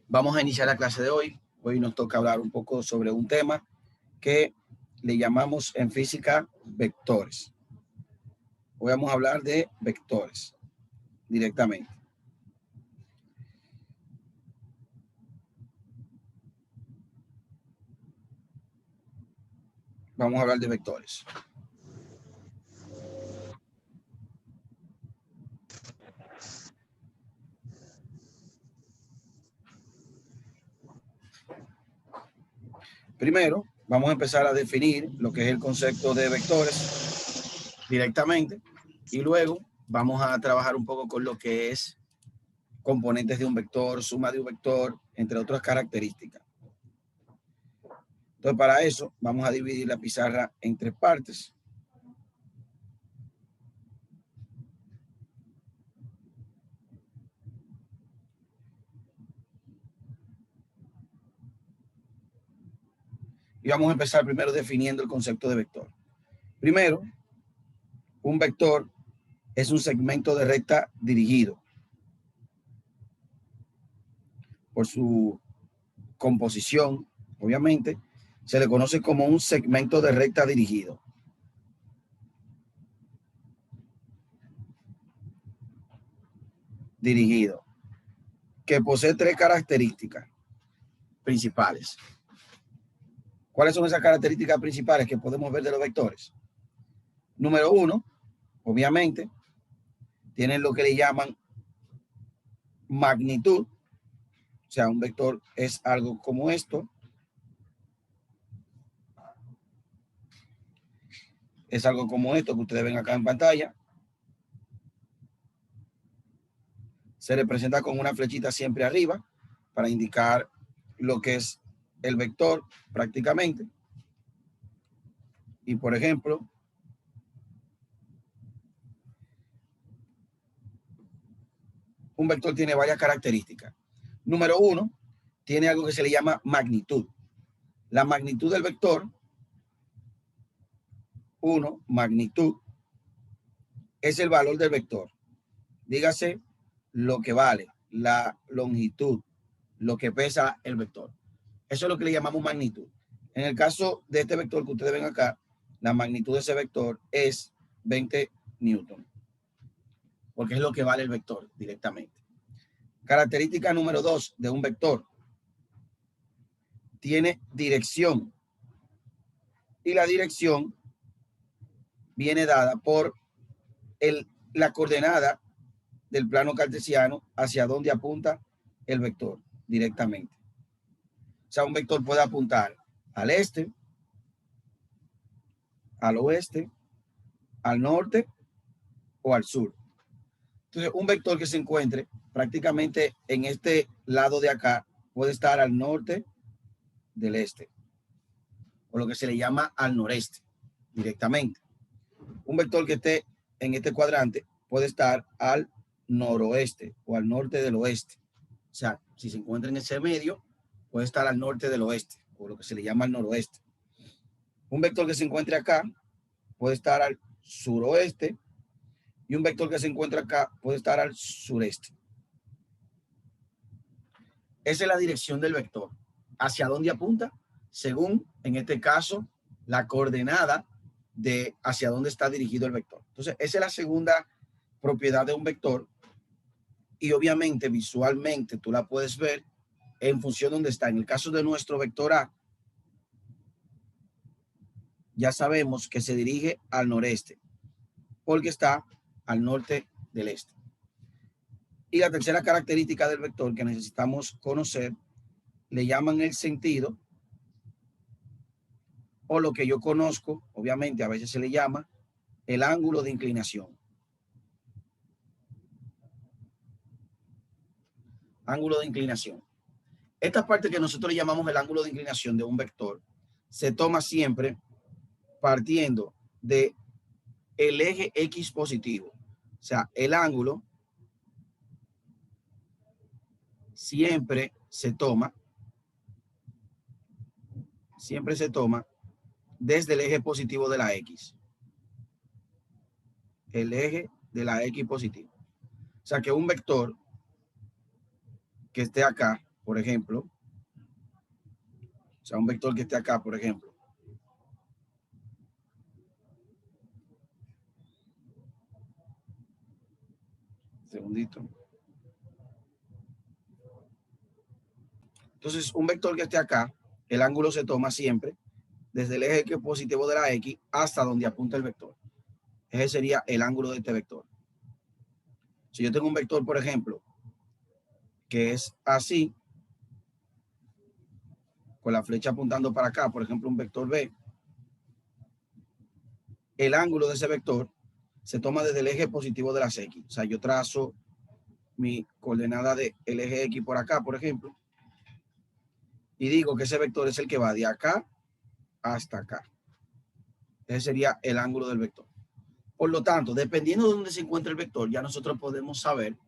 Vamos a iniciar la clase de hoy. Hoy nos toca hablar un poco sobre un tema que le llamamos en física vectores. Hoy vamos a hablar de vectores directamente. Vamos a hablar de vectores. Primero, vamos a empezar a definir lo que es el concepto de vectores directamente y luego vamos a trabajar un poco con lo que es componentes de un vector, suma de un vector, entre otras características. Entonces, para eso vamos a dividir la pizarra en tres partes. Y vamos a empezar primero definiendo el concepto de vector. Primero, un vector es un segmento de recta dirigido. Por su composición, obviamente, se le conoce como un segmento de recta dirigido. Que posee tres características principales. ¿Cuáles son esas características principales que podemos ver de los vectores? Número uno, obviamente, tienen lo que le llaman magnitud. O sea, un vector es algo como esto. Es algo como esto que ustedes ven acá en pantalla. Se representa con una flechita siempre arriba para indicar lo que es el vector prácticamente. Y por ejemplo, un vector tiene varias características. Número uno, tiene algo que se le llama magnitud. La magnitud del vector, magnitud, es el valor del vector. Dígase lo que vale, la longitud, lo que pesa el vector. Eso es lo que le llamamos magnitud. En el caso de este vector que ustedes ven acá, la magnitud de ese vector es 20 newton, porque es lo que vale el vector directamente. Característica número 2 de un vector. Tiene dirección. Y la dirección viene dada por la coordenada del plano cartesiano hacia donde apunta el vector directamente. O sea, un vector puede apuntar al este, al oeste, al norte o al sur. Entonces, un vector que se encuentre prácticamente en este lado de acá puede estar al norte del este, o lo que se le llama al noreste directamente. Un vector que esté en este cuadrante puede estar al noroeste o al norte del oeste. O sea, si se encuentra en ese medio, puede estar al norte del oeste, o lo que se le llama al noroeste. Un vector que se encuentre acá puede estar al suroeste, y un vector que se encuentra acá puede estar al sureste. Esa es la dirección del vector. ¿Hacia dónde apunta? Según, en este caso, la coordenada de hacia dónde está dirigido el vector. Entonces, esa es la segunda propiedad de un vector, y obviamente visualmente tú la puedes ver en función de dónde está. En el caso de nuestro vector A, ya sabemos que se dirige al noreste porque está al norte del este. Y la tercera característica del vector que necesitamos conocer le llaman el sentido, o lo que yo conozco, obviamente a veces se le llama el ángulo de inclinación. Ángulo de inclinación. Esta parte que nosotros le llamamos el ángulo de inclinación de un vector se toma siempre partiendo de el eje X positivo. O sea, el ángulo siempre se toma desde el eje positivo de la X. El eje de la X positivo. O sea, que un vector que esté acá por ejemplo, o sea, un vector que esté acá, por ejemplo. Segundito. Entonces, un vector que esté acá, el ángulo se toma siempre desde el eje positivo de la X hasta donde apunta el vector. Ese sería el ángulo de este vector. Si yo tengo un vector, por ejemplo, que es así, con la flecha apuntando para acá, por ejemplo, un vector B, el ángulo de ese vector se toma desde el eje positivo de las X. O sea, yo trazo mi coordenada del eje X por acá, por ejemplo, y digo que ese vector es el que va de acá hasta acá. Ese sería el ángulo del vector. Por lo tanto, dependiendo de dónde se encuentre el vector, ya nosotros podemos saber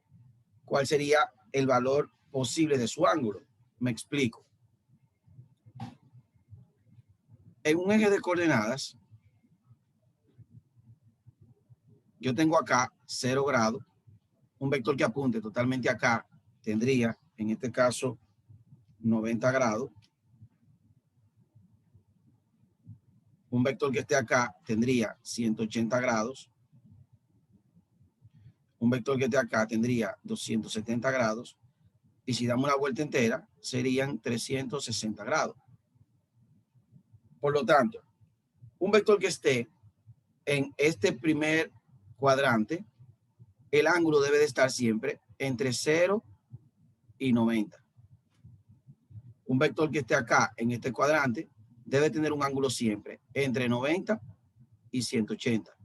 cuál sería el valor posible de su ángulo. Me explico. En un eje de coordenadas, yo tengo acá 0 grados. Un vector que apunte totalmente acá tendría, en este caso, 90 grados. Un vector que esté acá tendría 180 grados. Un vector que esté acá tendría 270 grados. Y si damos la vuelta entera, serían 360 grados. Por lo tanto, un vector que esté en este primer cuadrante, el ángulo debe de estar siempre entre 0 y 90. Un vector que esté acá en este cuadrante debe tener un ángulo siempre entre 90 y 180.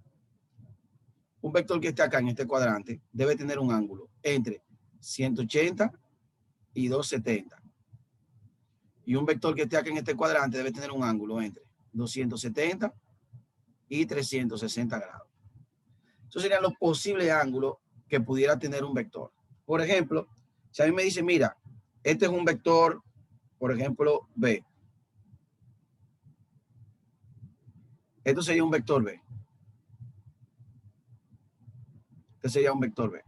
Un vector que esté acá en este cuadrante debe tener un ángulo entre 180 y 270. Y un vector que esté acá en este cuadrante debe tener un ángulo entre 270 y 360 grados. Esos serían los posibles ángulos que pudiera tener un vector. Por ejemplo, si a mí me dice, mira, este es un vector, por ejemplo, B. Esto sería un vector B. Este sería un vector B.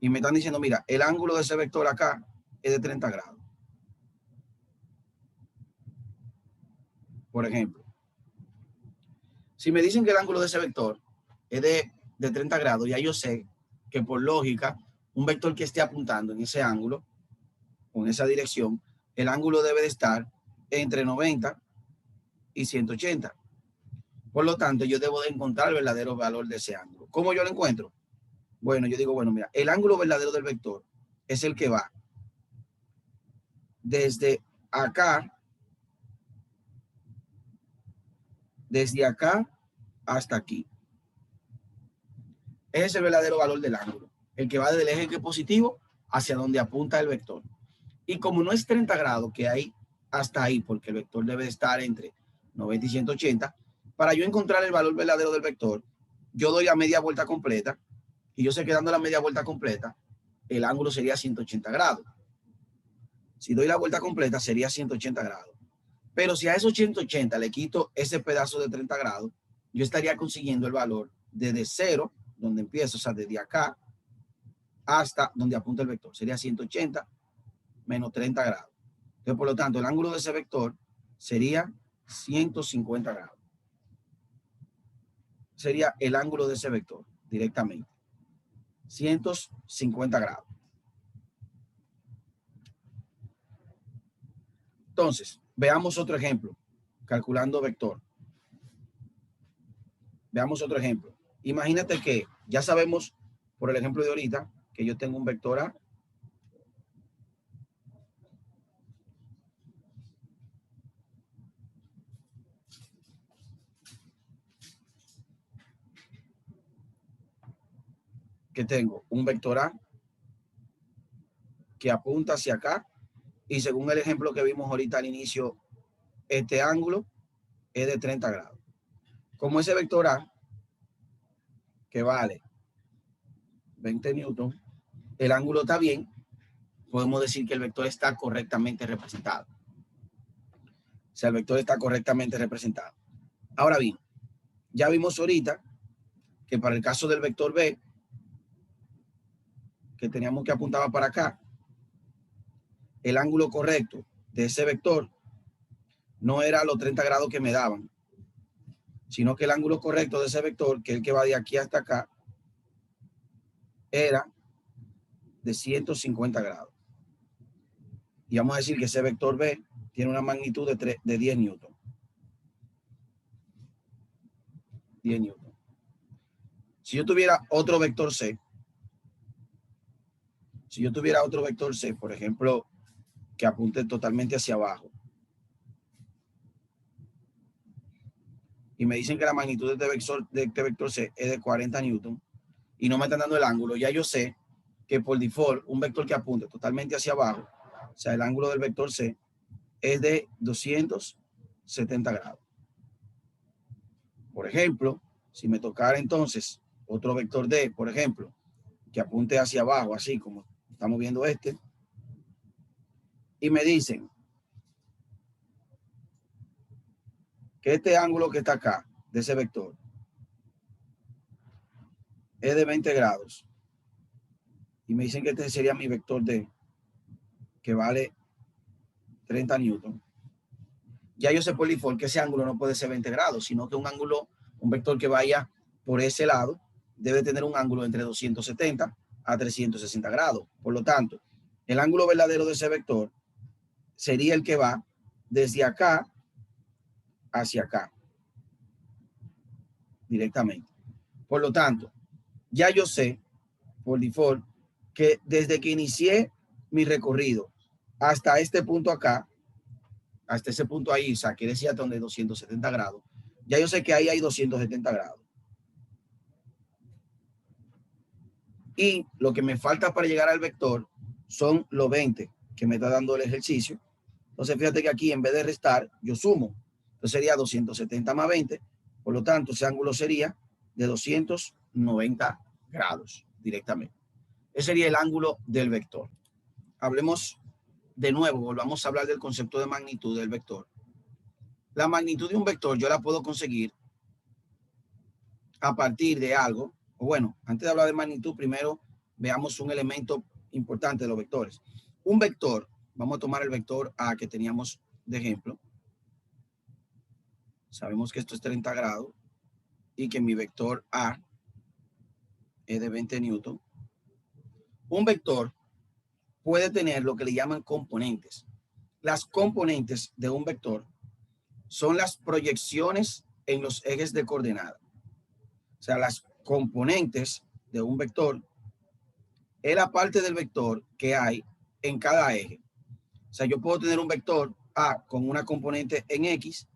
Y me están diciendo, mira, el ángulo de ese vector acá es de 30 grados. Por ejemplo, si me dicen que el ángulo de ese vector es de 30 grados, ya yo sé que por lógica, un vector que esté apuntando en ese ángulo, o en esa dirección, el ángulo debe de estar entre 90 y 180. Por lo tanto, yo debo de encontrar el verdadero valor de ese ángulo. ¿Cómo yo lo encuentro? Bueno, yo digo, bueno, mira, el ángulo verdadero del vector es el que va desde acá hasta aquí. Ese es el verdadero valor del ángulo, el que va desde el eje positivo hacia donde apunta el vector. Y como no es 30 grados que hay hasta ahí, porque el vector debe estar entre 90 y 180, para yo encontrar el valor verdadero del vector, yo doy la media vuelta completa, y yo sé que dando la media vuelta completa, el ángulo sería 180 grados. Si doy la vuelta completa, sería 180 grados. Pero si a esos 180 le quito ese pedazo de 30 grados, yo estaría consiguiendo el valor desde 0, donde empiezo, o sea, desde acá hasta donde apunta el vector. Sería 180 menos 30 grados. Entonces, por lo tanto, el ángulo de ese vector sería 150 grados. Sería el ángulo de ese vector directamente. 150 grados. Entonces, veamos otro ejemplo. Calculando vector. Veamos otro ejemplo. Imagínate que ya sabemos, por el ejemplo de ahorita, que yo tengo un vector A que tengo un vector A que apunta hacia acá y según el ejemplo que vimos ahorita al inicio, este ángulo es de 30 grados. Como ese vector A, que vale 20 newton, el ángulo está bien, podemos decir que el vector está correctamente representado. O sea, el vector está correctamente representado. Ahora bien, ya vimos ahorita que para el caso del vector B, que teníamos que apuntaba para acá, el ángulo correcto de ese vector no era los 30 grados que me daban, sino que el ángulo correcto de ese vector, que es el que va de aquí hasta acá, era de 150 grados. Y vamos a decir que ese vector B tiene una magnitud de 10 newton. 10 newton. Si yo tuviera otro vector C, por ejemplo, que apunte totalmente hacia abajo, y me dicen que la magnitud de este vector C es de 40 newton, y no me están dando el ángulo, ya yo sé que por default, un vector que apunte totalmente hacia abajo, o sea, el ángulo del vector C, es de 270 grados. Por ejemplo, si me tocara entonces otro vector D, por ejemplo, que apunte hacia abajo, así como estamos viendo este, y me dicen que este ángulo que está acá, de ese vector, es de 20 grados, y me dicen que este sería mi vector D, que vale 30 newton, ya yo sé por default que ese ángulo no puede ser 20 grados, sino que un vector que vaya por ese lado, debe tener un ángulo entre 270 a 360 grados. Por lo tanto, el ángulo verdadero de ese vector sería el que va desde acá hacia acá, directamente. Por lo tanto, ya yo sé, por default, que desde que inicié mi recorrido hasta este punto acá, hasta ese punto ahí, o sea, que decía donde 270 grados, ya yo sé que ahí hay 270 grados. Y lo que me falta para llegar al vector son los 20 que me está dando el ejercicio. Entonces, fíjate que aquí en vez de restar, yo sumo. Entonces sería 270 más 20. Por lo tanto, ese ángulo sería de 290 grados directamente. Ese sería el ángulo del vector. Hablemos de nuevo, volvamos a hablar del concepto de magnitud del vector. La magnitud de un vector yo la puedo conseguir a partir de algo. O bueno, antes de hablar de magnitud, primero veamos un elemento importante de los vectores. Un vector, vamos a tomar el vector A que teníamos de ejemplo. Sabemos que esto es 30 grados y que mi vector A es de 20 newton. Un vector puede tener lo que le llaman componentes. Las componentes de un vector son las proyecciones en los ejes de coordenada. O sea, las componentes de un vector es la parte del vector que hay en cada eje. O sea, yo puedo tener un vector A con una componente en X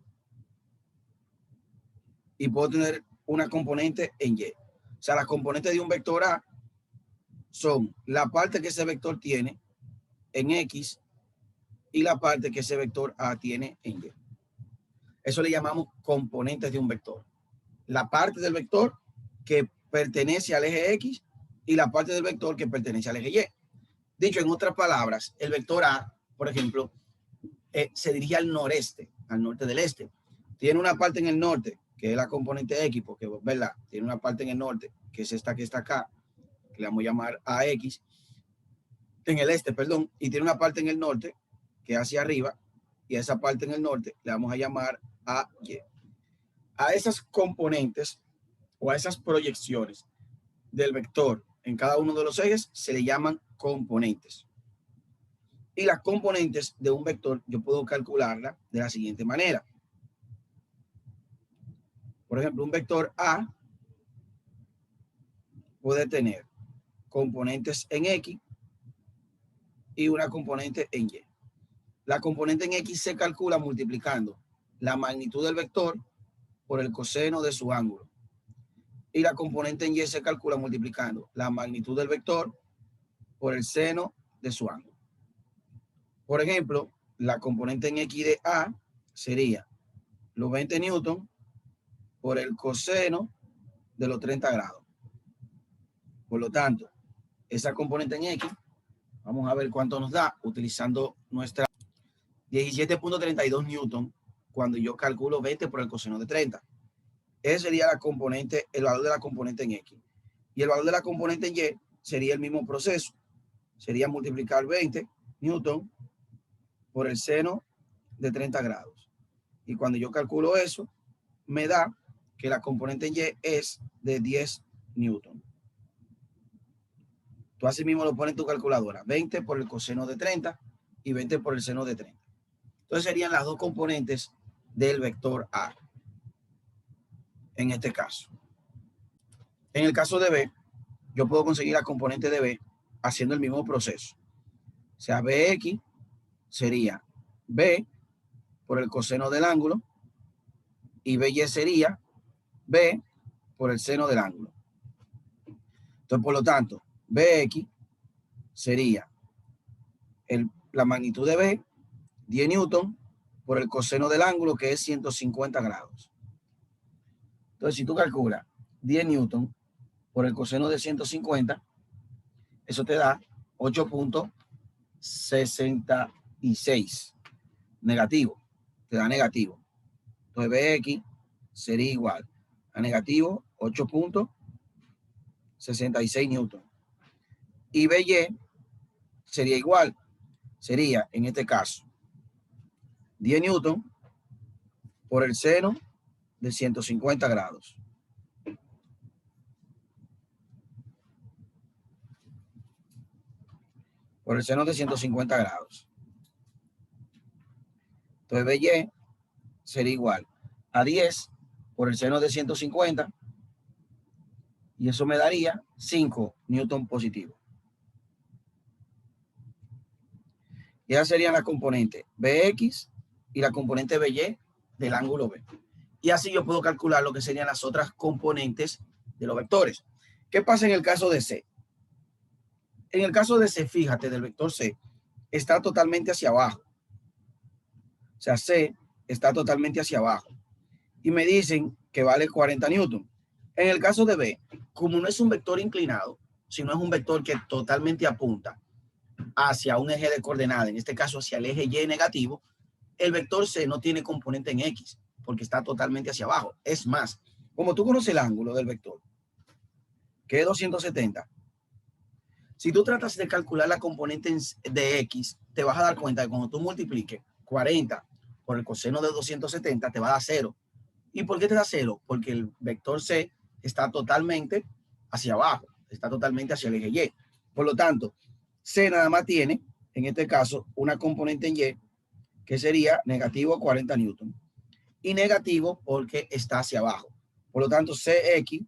y puedo tener una componente en Y. O sea, las componentes de un vector A son la parte que ese vector tiene en X y la parte que ese vector A tiene en Y. Eso le llamamos componentes de un vector. La parte del vector que pertenece al eje X y la parte del vector que pertenece al eje Y. Dicho en otras palabras, el vector A, por ejemplo, se dirige al noreste, al norte del este. Tiene una parte en el norte, que es la componente X, porque, ¿verdad? Tiene una parte en el norte, que es esta que está acá, que le vamos a llamar AX, en el este, perdón, y tiene una parte en el norte, que es hacia arriba, y a esa parte en el norte le vamos a llamar AY. A esas componentes o a esas proyecciones del vector en cada uno de los ejes se le llaman componentes. Y las componentes de un vector yo puedo calcularla de la siguiente manera. Por ejemplo, un vector A puede tener componentes en X y una componente en Y. La componente en X se calcula multiplicando la magnitud del vector por el coseno de su ángulo. Y la componente en Y se calcula multiplicando la magnitud del vector por el seno de su ángulo. Por ejemplo, la componente en X de A sería los 20 newton por el coseno de los 30 grados. Por lo tanto, esa componente en X, vamos a ver cuánto nos da utilizando nuestra 17.32 newton cuando yo calculo 20 por el coseno de 30. Ese sería la componente, el valor de la componente en X. Y el valor de la componente en Y sería el mismo proceso. Sería multiplicar 20 newton por el seno de 30 grados. Y cuando yo calculo eso, me da que la componente en Y es de 10 newton. Tú así mismo lo pones en tu calculadora. 20 por el coseno de 30 y 20 por el seno de 30. Entonces serían las dos componentes del vector A. En este caso. En el caso de B, yo puedo conseguir la componente de B haciendo el mismo proceso. O sea, BX sería B por el coseno del ángulo y BY sería B por el seno del ángulo. Entonces, por lo tanto, BX sería la magnitud de B, 10 newton, por el coseno del ángulo, que es 150 grados. Entonces, si tú calculas 10 newton por el coseno de 150, eso te da 8.66 negativo, te da negativo. Entonces BX sería igual a negativo 8.66 newton. Y BY sería igual, sería en este caso 10 newton por el seno de 150 grados. Por el seno de 150 grados. Entonces BY sería igual a 10 por el seno de 150 y eso me daría 5 newton positivo. Y esas serían las componentes BX y la componente BY del ángulo B. Y así yo puedo calcular lo que serían las otras componentes de los vectores. ¿Qué pasa en el caso de C? En el caso de C, fíjate, del vector C, está totalmente hacia abajo. O sea, C está totalmente hacia abajo. Y me dicen que vale 40 newton. En el caso de B, como no es un vector inclinado, sino es un vector que totalmente apunta hacia un eje de coordenadas, en este caso hacia el eje Y negativo, el vector C no tiene componente en X, porque está totalmente hacia abajo. Es más, como tú conoces el ángulo del vector, que es 270, si tú tratas de calcular la componente de X, te vas a dar cuenta que cuando tú multipliques 40 por el coseno de 270, te va a dar 0. ¿Y por qué te da 0? Porque el vector C está totalmente hacia abajo, está totalmente hacia el eje Y. Por lo tanto, C nada más tiene, en este caso, una componente en Y, que sería negativo 40 newton. Y negativo porque está hacia abajo. Por lo tanto, CX,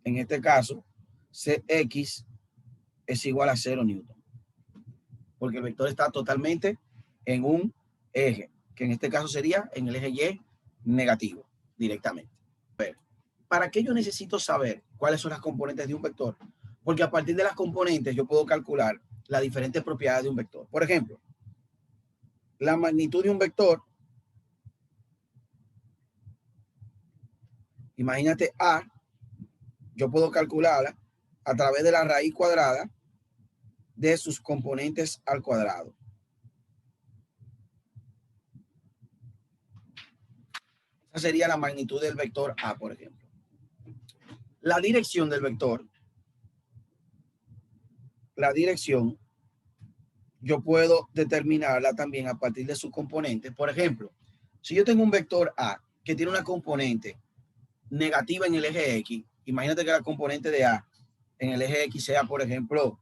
en este caso, CX es igual a 0 newton. Porque el vector está totalmente en un eje, que en este caso sería en el eje Y negativo, directamente. Pero, ¿para qué yo necesito saber cuáles son las componentes de un vector? Porque a partir de las componentes yo puedo calcular las diferentes propiedades de un vector. Por ejemplo, la magnitud de un vector, imagínate A, yo puedo calcularla a través de la raíz cuadrada de sus componentes al cuadrado. Esa sería la magnitud del vector A, por ejemplo. La dirección del vector, la dirección, yo puedo determinarla también a partir de sus componentes. Por ejemplo, si yo tengo un vector A que tiene una componente negativa en el eje X, imagínate que la componente de A en el eje X sea, por ejemplo,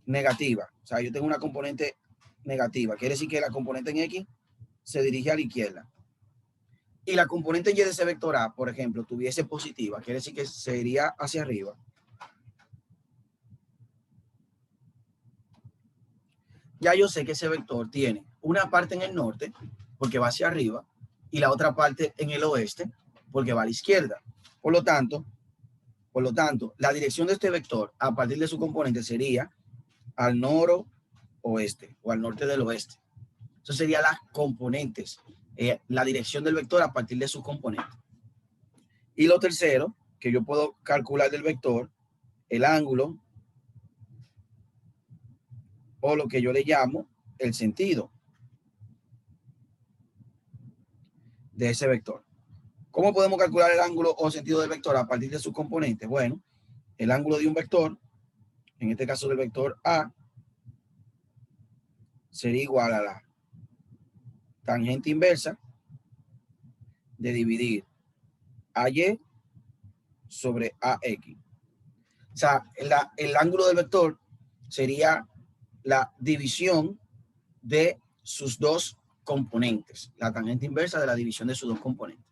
negativa. O sea, yo tengo una componente negativa. Quiere decir que la componente en X se dirige a la izquierda. Y la componente Y de ese vector A, por ejemplo, tuviese positiva, quiere decir que se iría hacia arriba. Ya yo sé que ese vector tiene una parte en el norte, porque va hacia arriba, y la otra parte en el oeste, porque va a la izquierda. Por lo tanto, la dirección de este vector, a partir de su componente, sería al noroeste o al norte del oeste. Eso serían las componentes, la dirección del vector a partir de sus componentes. Y lo tercero, que yo puedo calcular del vector, el ángulo, o lo que yo le llamo el sentido de ese vector. ¿Cómo podemos calcular el ángulo o sentido del vector a partir de sus componentes? Bueno, el ángulo de un vector, en este caso del vector A, sería igual a la tangente inversa de dividir AY sobre AX. O sea, el ángulo del vector sería la división de sus dos componentes, la tangente inversa de la división de sus dos componentes.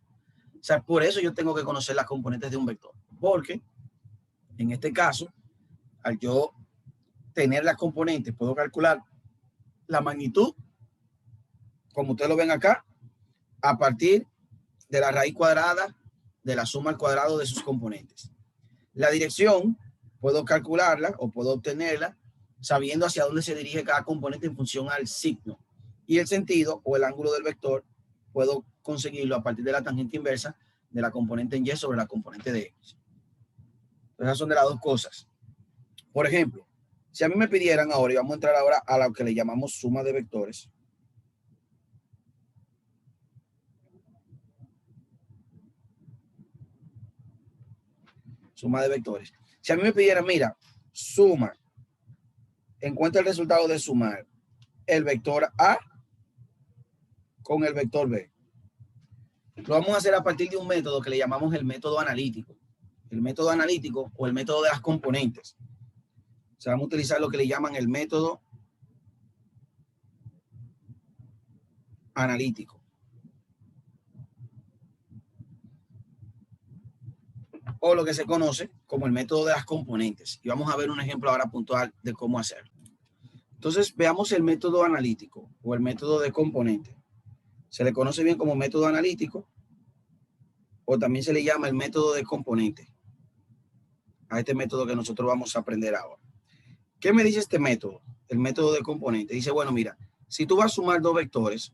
O sea, por eso yo tengo que conocer las componentes de un vector, porque en este caso, al yo tener las componentes, puedo calcular la magnitud, como ustedes lo ven acá, a partir de la raíz cuadrada de la suma al cuadrado de sus componentes. La dirección puedo calcularla o puedo obtenerla sabiendo hacia dónde se dirige cada componente en función al signo. Y el sentido o el ángulo del vector puedo conseguirlo a partir de la tangente inversa de la componente en Y sobre la componente de X. Entonces, esas son de las dos cosas. Por ejemplo, si a mí me pidieran ahora, y vamos a entrar ahora a lo que le llamamos suma de vectores. Suma de vectores. Si a mí me pidieran, mira, suma, encuentra el resultado de sumar el vector A con el vector B. Lo vamos a hacer a partir de un método que le llamamos el método analítico. El método analítico o el método de las componentes. O sea, vamos a utilizar lo que le llaman el método analítico. O lo que se conoce como el método de las componentes. Y vamos a ver un ejemplo ahora puntual de cómo hacerlo. Entonces, veamos el método analítico o el método de componentes. Se le conoce bien como método analítico o también se le llama el método de componentes. A este método que nosotros vamos a aprender ahora. ¿Qué me dice este método? El método de componentes. Dice, bueno, mira, si tú vas a sumar dos vectores,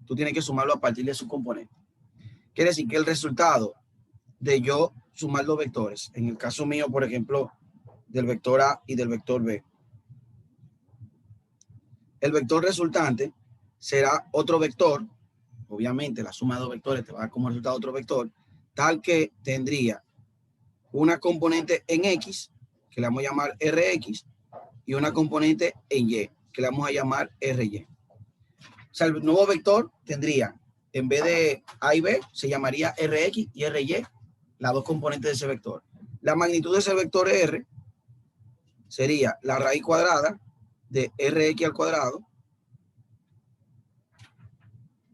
tú tienes que sumarlo a partir de su componente. Quiere decir que el resultado de yo sumar dos vectores, en el caso mío, por ejemplo, del vector A y del vector B, el vector resultante será otro vector, obviamente la suma de dos vectores te va a dar como resultado otro vector, tal que tendría una componente en X, que le vamos a llamar Rx, y una componente en Y, que le vamos a llamar Ry. O sea, el nuevo vector tendría, en vez de A y B, se llamaría Rx y Ry, las dos componentes de ese vector. La magnitud de ese vector R sería la raíz cuadrada de Rx al cuadrado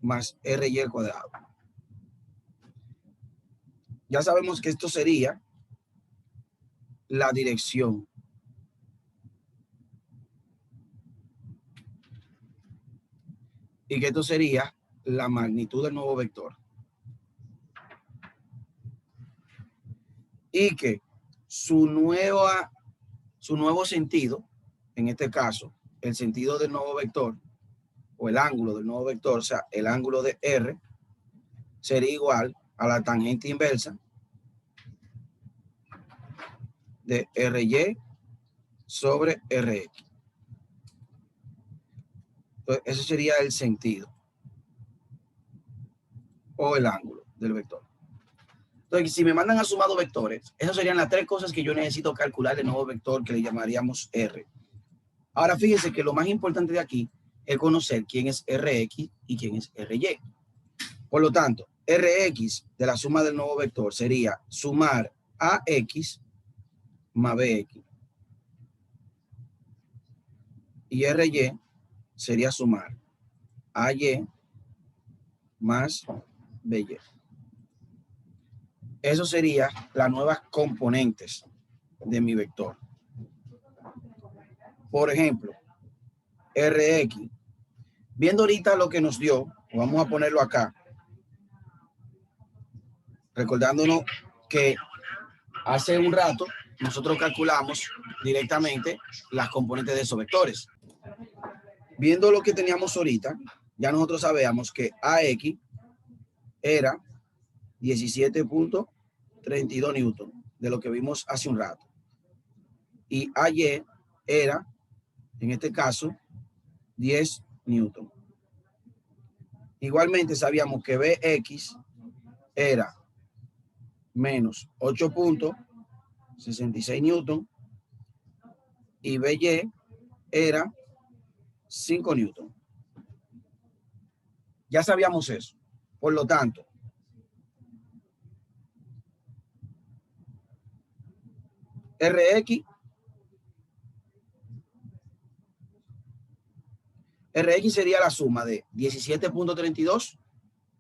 más Ry al cuadrado. Ya sabemos que esto sería la dirección. Y que esto sería la magnitud del nuevo vector. Y que su nuevo sentido, en este caso, el sentido del nuevo vector, o el ángulo del nuevo vector, o sea, el ángulo de R, sería igual a la tangente inversa de Ry sobre Rx. Entonces, ese sería el sentido o el ángulo del vector. Entonces, si me mandan a sumar dos vectores, esas serían las tres cosas que yo necesito calcular del nuevo vector que le llamaríamos R. Ahora, fíjense que lo más importante de aquí es conocer quién es Rx y quién es Ry. Por lo tanto, Rx de la suma del nuevo vector sería sumar AX más BX. Y Ry sería sumar AY más BY. Eso sería las nuevas componentes de mi vector. Por ejemplo, Rx. Viendo ahorita lo que nos dio, vamos a ponerlo acá. Recordándonos que hace un rato nosotros calculamos directamente las componentes de esos vectores. Viendo lo que teníamos ahorita, ya nosotros sabíamos que AX era 17.32 newton, de lo que vimos hace un rato. Y AY era, en este caso, 10 newton. Igualmente sabíamos que BX era menos 8.66 newton y BY era 5 newton. Ya sabíamos eso. Por lo tanto, RX sería la suma de 17.32.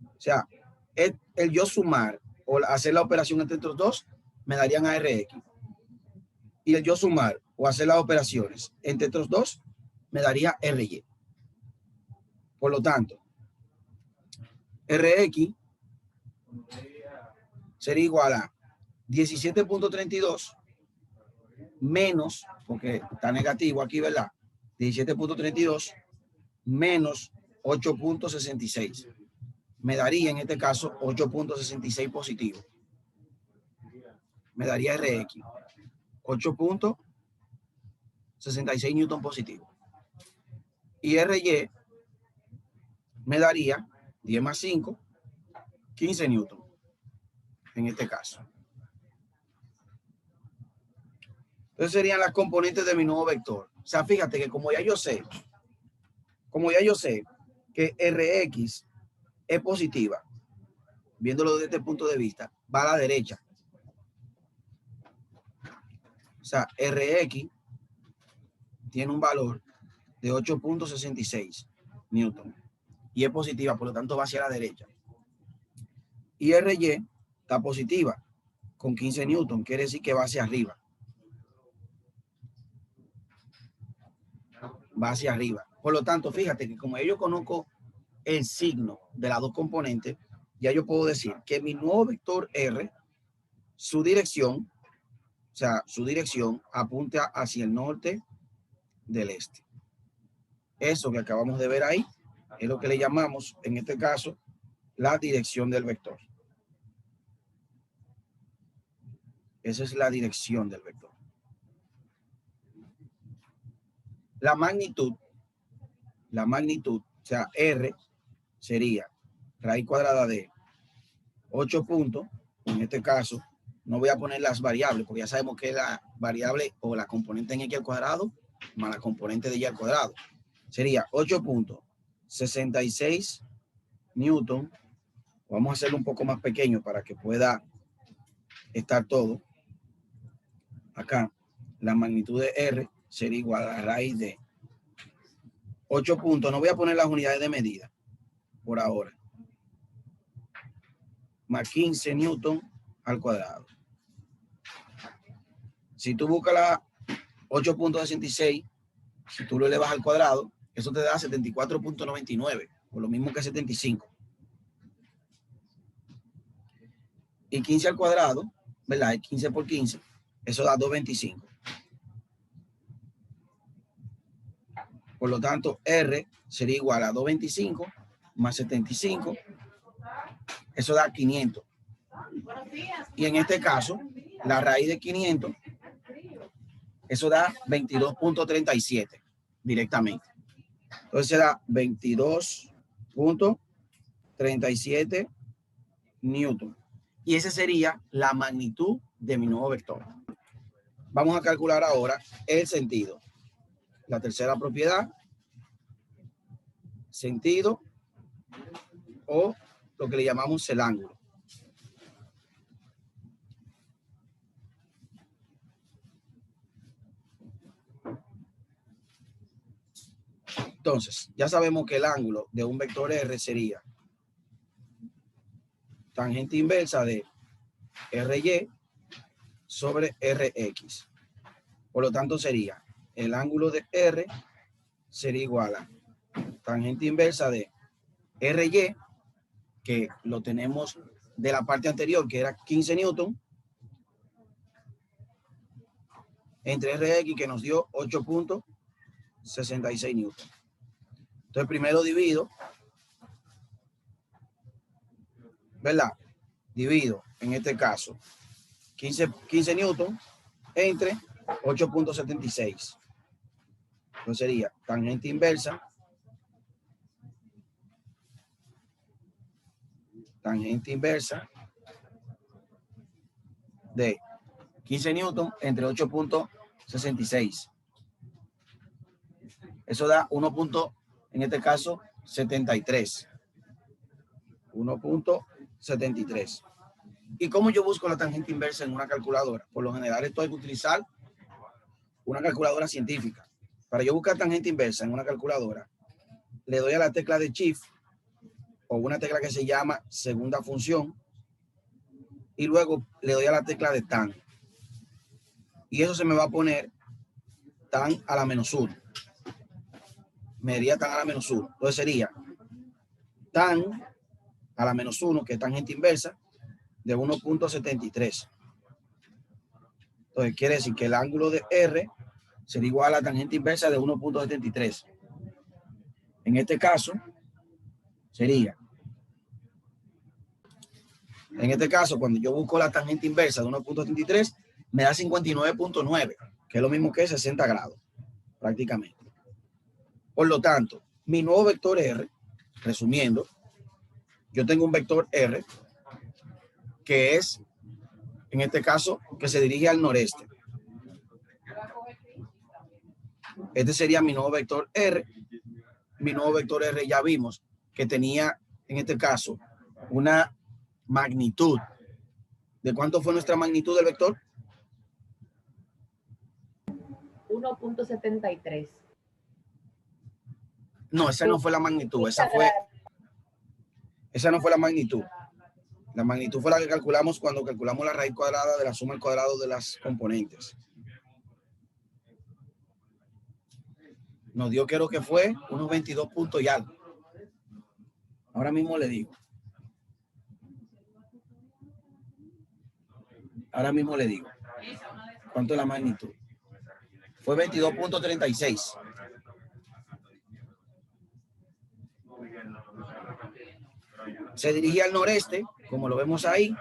O sea, el yo sumar o hacer la operación entre estos dos me darían a RX. Y el yo sumar o hacer las operaciones entre estos dos me daría RY. Por lo tanto, RX sería igual a 17.32 menos, porque está negativo aquí, ¿verdad? 17.32 menos 8.66. Me daría en este caso 8.66 positivo. Me daría RX 8.66 newton positivo. Y RY me daría 10 más 5, 15 newton en este caso. Entonces serían las componentes de mi nuevo vector. O sea, fíjate que como ya yo sé que RX es positiva, viéndolo desde este punto de vista, va a la derecha. O sea, RX tiene un valor de 8.66 newton y es positiva, por lo tanto va hacia la derecha. Y RY está positiva con 15 newton, quiere decir que va hacia arriba. Va hacia arriba. Por lo tanto, fíjate que como yo conozco el signo de las dos componentes, ya yo puedo decir que mi nuevo vector R, su dirección, o sea, su dirección apunta hacia el norte del este. Eso que acabamos de ver ahí es lo que le llamamos, en este caso, la dirección del vector. Esa es la dirección del vector. La magnitud, o sea, R sería raíz cuadrada de 8 puntos. En este caso, no voy a poner las variables, porque ya sabemos que la variable o la componente en X al cuadrado más la componente de Y al cuadrado. Sería 8.66 newton. Vamos a hacerlo un poco más pequeño para que pueda estar todo. Acá, la magnitud de R sería igual a la raíz de 8 puntos. No voy a poner las unidades de medida por ahora. Más 15 newton al cuadrado. Si tú buscas la 8.66, si tú lo elevas al cuadrado, eso te da 74.99, por lo mismo que 75. Y 15 al cuadrado, ¿verdad? 15 por 15, eso da 225. Por lo tanto, R sería igual a 225 más 75, eso da 500. Y en este caso, la raíz de 500, eso da 22.37 directamente. Entonces se da 22.37 newton. Y esa sería la magnitud de mi nuevo vector. Vamos a calcular ahora el sentido. La tercera propiedad, sentido o lo que le llamamos el ángulo. Entonces, ya sabemos que el ángulo de un vector R sería tangente inversa de RY sobre RX. Por lo tanto, sería el ángulo de R sería igual a tangente inversa de RY, que lo tenemos de la parte anterior, que era 15 newton, entre RX, que nos dio 8.66 newton. Entonces, primero divido, ¿verdad? Divido, en este caso, 15 newton entre 8.76. Entonces sería tangente inversa de 15 newton entre 8.66. Eso da 1. En este caso, 73. 1.73. ¿Y cómo yo busco la tangente inversa en una calculadora? Por lo general, esto hay que utilizar una calculadora científica. Para yo buscar tangente inversa en una calculadora, le doy a la tecla de Shift o una tecla que se llama segunda función y luego le doy a la tecla de tan. Y eso se me va a poner tan a la menos 1. Me diría tan a la menos 1. Entonces sería tan a la menos 1, que es tangente inversa, de 1.73. Entonces quiere decir que el ángulo de R sería igual a la tangente inversa de 1.73. En este caso, sería, cuando yo busco la tangente inversa de 1.73, me da 59.9, que es lo mismo que 60 grados, prácticamente. Por lo tanto, mi nuevo vector R, resumiendo, yo tengo un vector R que es, en este caso, que se dirige al noreste. Este sería mi nuevo vector R. Mi nuevo vector R ya vimos que tenía, en este caso, una magnitud. ¿De cuánto fue nuestra magnitud del vector? 1.73. No, esa no fue la magnitud. Esa no fue la magnitud. La magnitud fue la que calculamos cuando calculamos la raíz cuadrada de la suma al cuadrado de las componentes. Nos dio, creo que fue unos 22 puntos y algo. Ahora mismo le digo. ¿Cuánto es la magnitud? Fue 22.36. Se dirige al noreste, como lo vemos ahí,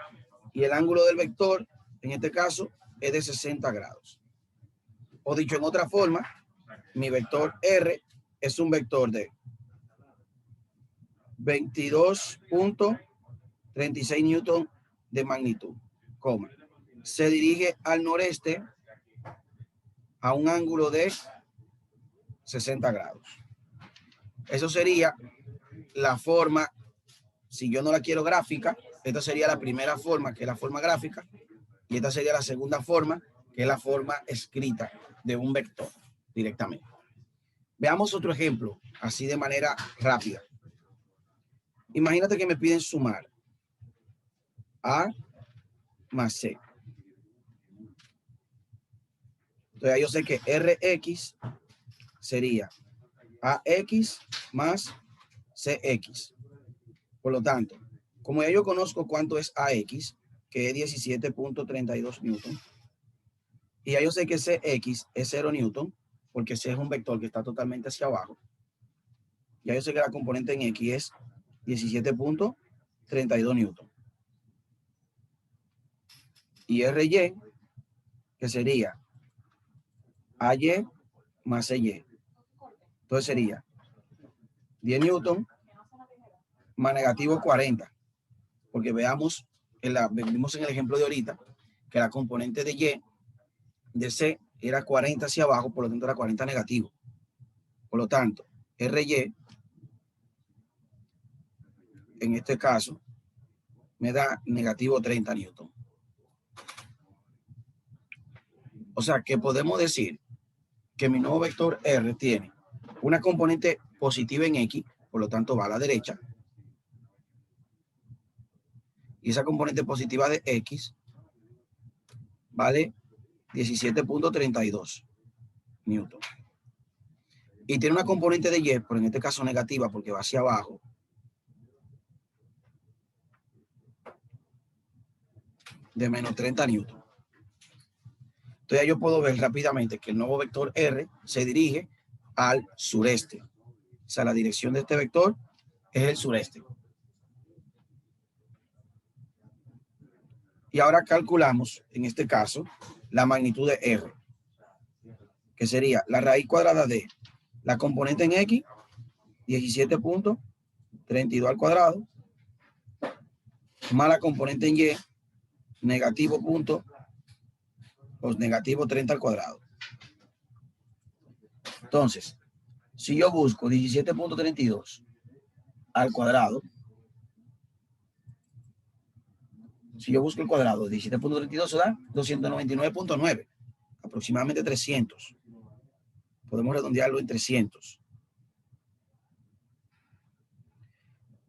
y el ángulo del vector, en este caso, es de 60 grados. O dicho en otra forma, mi vector R es un vector de 22.36 newton de magnitud, coma. Se dirige al noreste a un ángulo de 60 grados. Eso sería la forma, si yo no la quiero gráfica, esta sería la primera forma, que es la forma gráfica, y esta sería la segunda forma, que es la forma escrita de un vector directamente. Veamos otro ejemplo, así de manera rápida. Imagínate que me piden sumar A más C. Entonces yo sé que Rx sería AX más CX. Por lo tanto, como ya yo conozco cuánto es AX, que es 17.32 newton, y ya yo sé que CX es 0 newton, porque C es un vector que está totalmente hacia abajo, ya yo sé que la componente en X es 17.32 newton. Y RY, que sería AY más CY. Entonces sería 10 newton más negativo 40. Porque vimos en el ejemplo de ahorita que la componente de Y de C era 40 hacia abajo, por lo tanto era 40 negativo. Por lo tanto, RY, en este caso, me da negativo 30 newton. O sea que podemos decir que mi nuevo vector R tiene una componente positiva en X, por lo tanto va a la derecha, y esa componente positiva de X vale 17.32 newton. Y tiene una componente de Y, pero en este caso negativa porque va hacia abajo, de menos 30 newton. Entonces ya yo puedo ver rápidamente que el nuevo vector R se dirige al sureste. O sea, la dirección de este vector es el sureste. Y ahora calculamos, en este caso, la magnitud de R, que sería la raíz cuadrada de la componente en X, 17.32 al cuadrado, más la componente en Y, negativo Pues negativo 30 al cuadrado. Entonces, si yo busco 17.32 al cuadrado, si yo busco el cuadrado de 17.32, eso da 299.9, aproximadamente 300. Podemos redondearlo en 300.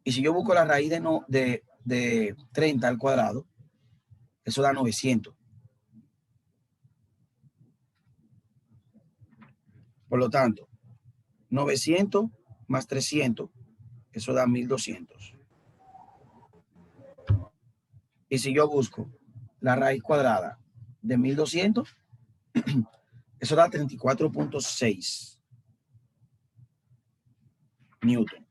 Y si yo busco la raíz de 30 al cuadrado, eso da 900. Por lo tanto, 900 más 300, eso da 1200. Y si yo busco la raíz cuadrada de 1200, eso da 34.6 newton.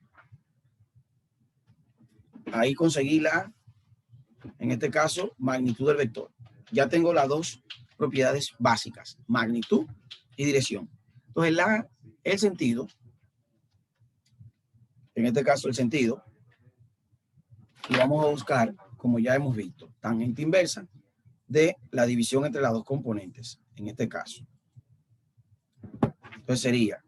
Ahí conseguí en este caso, magnitud del vector. Ya tengo las dos propiedades básicas, magnitud y dirección. Entonces, el sentido, en este caso el sentido, lo vamos a buscar, como ya hemos visto, tangente inversa de la división entre las dos componentes, en este caso. Entonces sería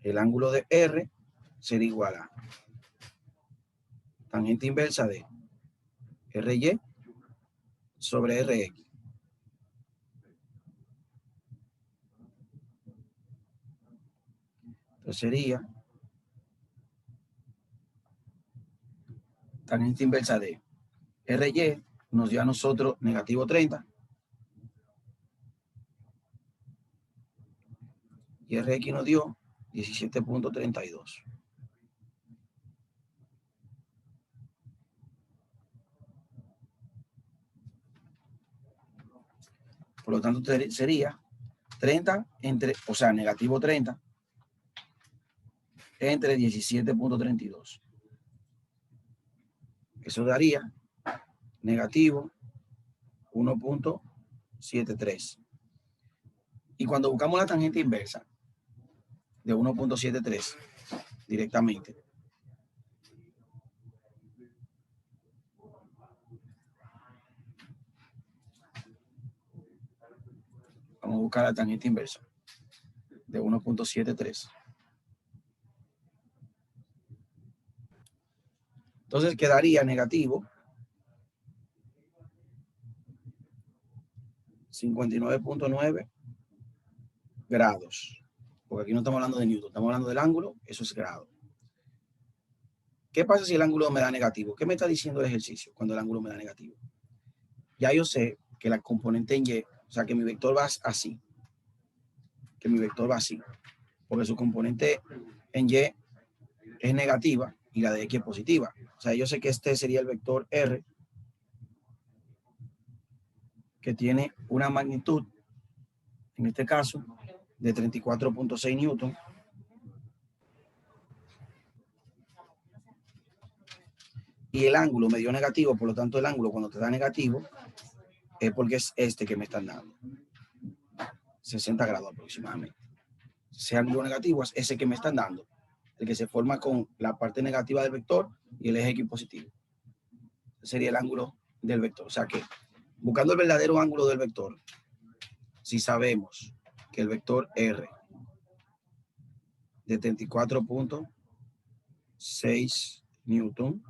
el ángulo de R sería igual a tangente inversa de RY sobre RX. Entonces sería tangente inversa de RY nos dio a nosotros negativo 30 y RX nos dio 17.32. Por lo tanto, sería 30 entre, o sea, negativo 30 entre 17.32. Eso daría negativo 1.73. Y cuando buscamos la tangente inversa de 1.73 directamente, vamos a buscar la tangente inversa de 1.73. Entonces quedaría negativo 59.9 grados. Porque aquí no estamos hablando de Newton, estamos hablando del ángulo, eso es grado. ¿Qué pasa si el ángulo me da negativo? ¿Qué me está diciendo el ejercicio cuando el ángulo me da negativo? Ya yo sé que la componente en Y, o sea, que mi vector va así. Que mi vector va así. Porque su componente en Y es negativa y la de X es positiva. O sea, yo sé que este sería el vector R, que tiene una magnitud, en este caso, de 34.6 newton. Y el ángulo me dio negativo, por lo tanto el ángulo cuando te da negativo es porque es este que me están dando. 60 grados aproximadamente. Ese ángulo negativo es ese que me están dando, el que se forma con la parte negativa del vector y el eje X positivo. Ese sería el ángulo del vector. O sea que, buscando el verdadero ángulo del vector, si sabemos que el vector R de 34.6 newton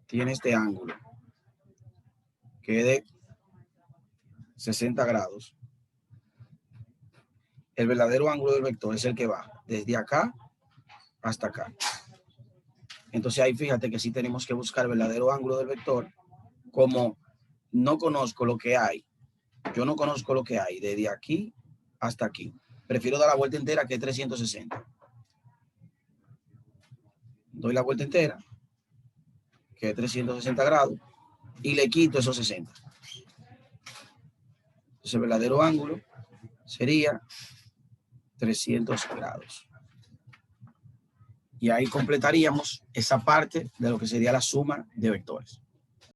tiene este ángulo que es de 60 grados, el verdadero ángulo del vector es el que va desde acá hasta acá. Entonces ahí fíjate que sí tenemos que buscar el verdadero ángulo del vector. Como no conozco lo que hay, yo no conozco lo que hay desde aquí hasta aquí. Prefiero dar la vuelta entera, que es 360. Doy la vuelta entera, que es 360 grados, y le quito esos 60. Entonces el verdadero ángulo sería 300 grados. Y ahí completaríamos esa parte de lo que sería la suma de vectores.